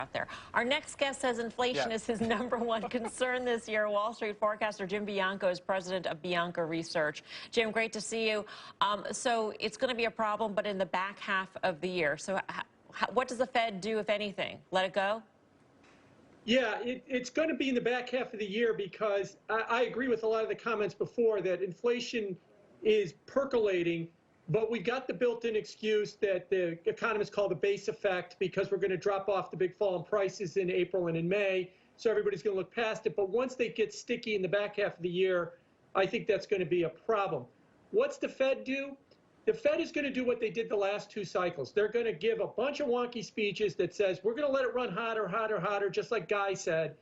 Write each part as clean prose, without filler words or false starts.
out there. Our next guest says inflation is his #1 concern this year. Wall Street forecaster Jim Bianco is president of Bianco Research. Jim, great to see you. So it's going to be a problem, but in the back half of the year. So what does the Fed do, if anything? Let it go? Yeah, it's going to be in the back half of the year because I agree with a lot of the comments before that inflation is percolating, but we got the built-in excuse that the economists call the base effect because we're going to drop off the big fall in prices in April and in May, so everybody's going to look past it. But once they get sticky in the back half of the year, I think that's going to be a problem. What's the Fed do? The Fed is going to do what they did the last 2 cycles. They're going to give a bunch of wonky speeches that says, we're going to let it run hotter, hotter, hotter, just like Guy said.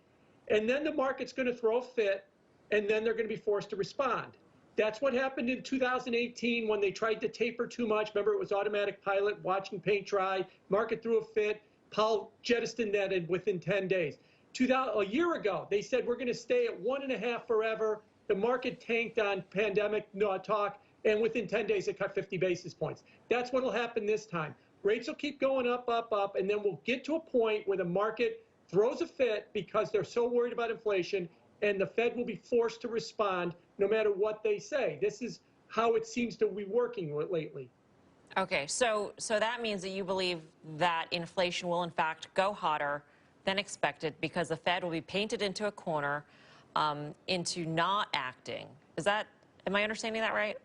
And then the market's going to throw a fit, and then they're going to be forced to respond. That's what happened in 2018 when they tried to taper too much. Remember, it was automatic pilot, watching paint dry. Market threw a fit. Powell jettisoned that within 10 days. A year ago, they said, we're going to stay at 1.5 forever. The market tanked on pandemic talk. And within 10 days, it cut 50 basis points. That's what will happen this time. Rates will keep going up, up, up, and then we'll get to a point where the market throws a fit because they're so worried about inflation, and the Fed will be forced to respond no matter what they say. This is how it seems to be working lately. Okay, so that means that you believe that inflation will, in fact, go hotter than expected because the Fed will be painted into a corner, into not acting. Am I understanding that right?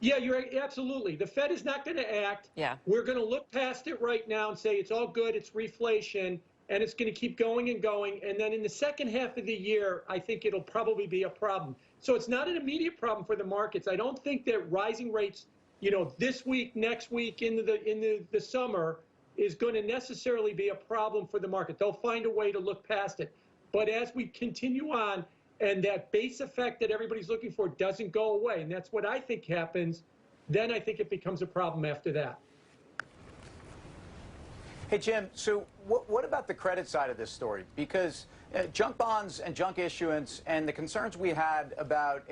Yeah, you're absolutely. The Fed is not going to act. Yeah. We're going to look past it right now and say it's all good, it's reflation, and it's going to keep going and going. And then in the second half of the year, I think it'll probably be a problem. So it's not an immediate problem for the markets. I don't think that rising rates, this week, next week, into the summer is going to necessarily be a problem for the market. They'll find a way to look past it. But as we continue on, and that base effect that everybody's looking for doesn't go away, and that's what I think happens, then I think it becomes a problem after that. Hey, Jim, so what about the credit side of this story? Because junk bonds and junk issuance and the concerns we had about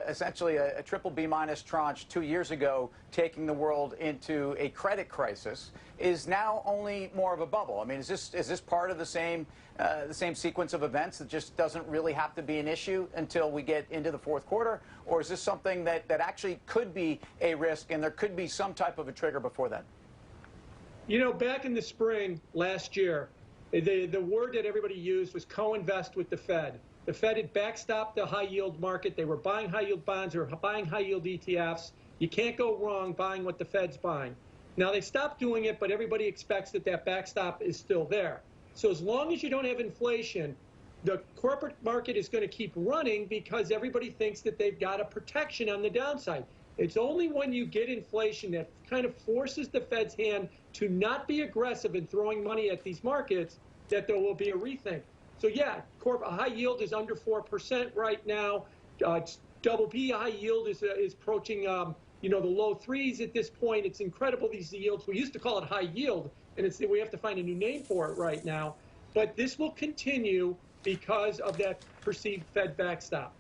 essentially a triple B minus tranche 2 years ago taking the world into a credit crisis is now only more of a bubble. I mean, is this part of the same sequence of events that just doesn't really have to be an issue until we get into the fourth quarter? Or is this something that actually could be a risk and there could be some type of a trigger before then? Back in the spring last year, the word that everybody used was co-invest with the Fed. The Fed had backstopped the high-yield market. They were buying high-yield bonds or buying high-yield ETFs. You can't go wrong buying what the Fed's buying. Now, they stopped doing it, but everybody expects that backstop is still there. So as long as you don't have inflation, the corporate market is going to keep running because everybody thinks that they've got a protection on the downside. It's only when you get inflation that kind of forces the Fed's hand to not be aggressive in throwing money at these markets that there will be a rethink. So yeah, high yield is under 4% right now. Double B high yield is approaching the low 3s at this point. It's incredible, these yields. We used to call it high yield, and we have to find a new name for it right now. But this will continue because of that perceived Fed backstop.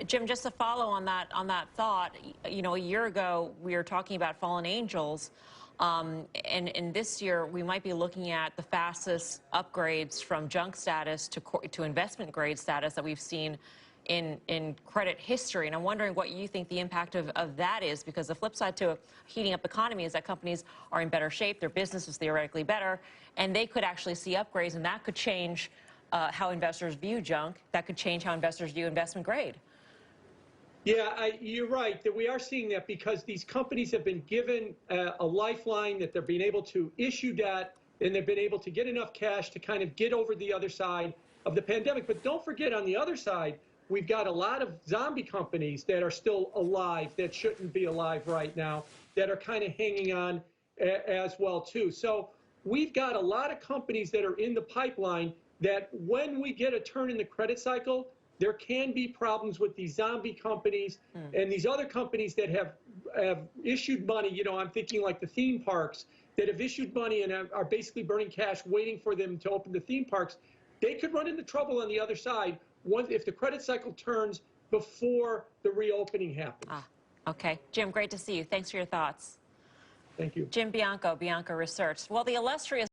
Jim, just to follow on that thought, a year ago we were talking about fallen angels, and this year we might be looking at the fastest upgrades from junk status to investment grade status that we've seen in credit history. And I'm wondering what you think the impact of that is, because the flip side to a heating up economy is that companies are in better shape, their business is theoretically better, and they could actually see upgrades, and that could change how investors view junk. That could change how investors view investment grade. Yeah, you're right that we are seeing that because these companies have been given a lifeline, that they're being able to issue debt, and they've been able to get enough cash to kind of get over the other side of the pandemic. But don't forget, on the other side, we've got a lot of zombie companies that are still alive that shouldn't be alive right now, that are kind of hanging on as well, too. So we've got a lot of companies that are in the pipeline that when we get a turn in the credit cycle, there can be problems with these zombie companies and these other companies that have issued money. I'm thinking like the theme parks that have issued money and are basically burning cash waiting for them to open the theme parks. They could run into trouble on the other side if the credit cycle turns before the reopening happens. Okay. Jim, great to see you. Thanks for your thoughts. Thank you. Jim Bianco, Bianco Research. Well, the illustrious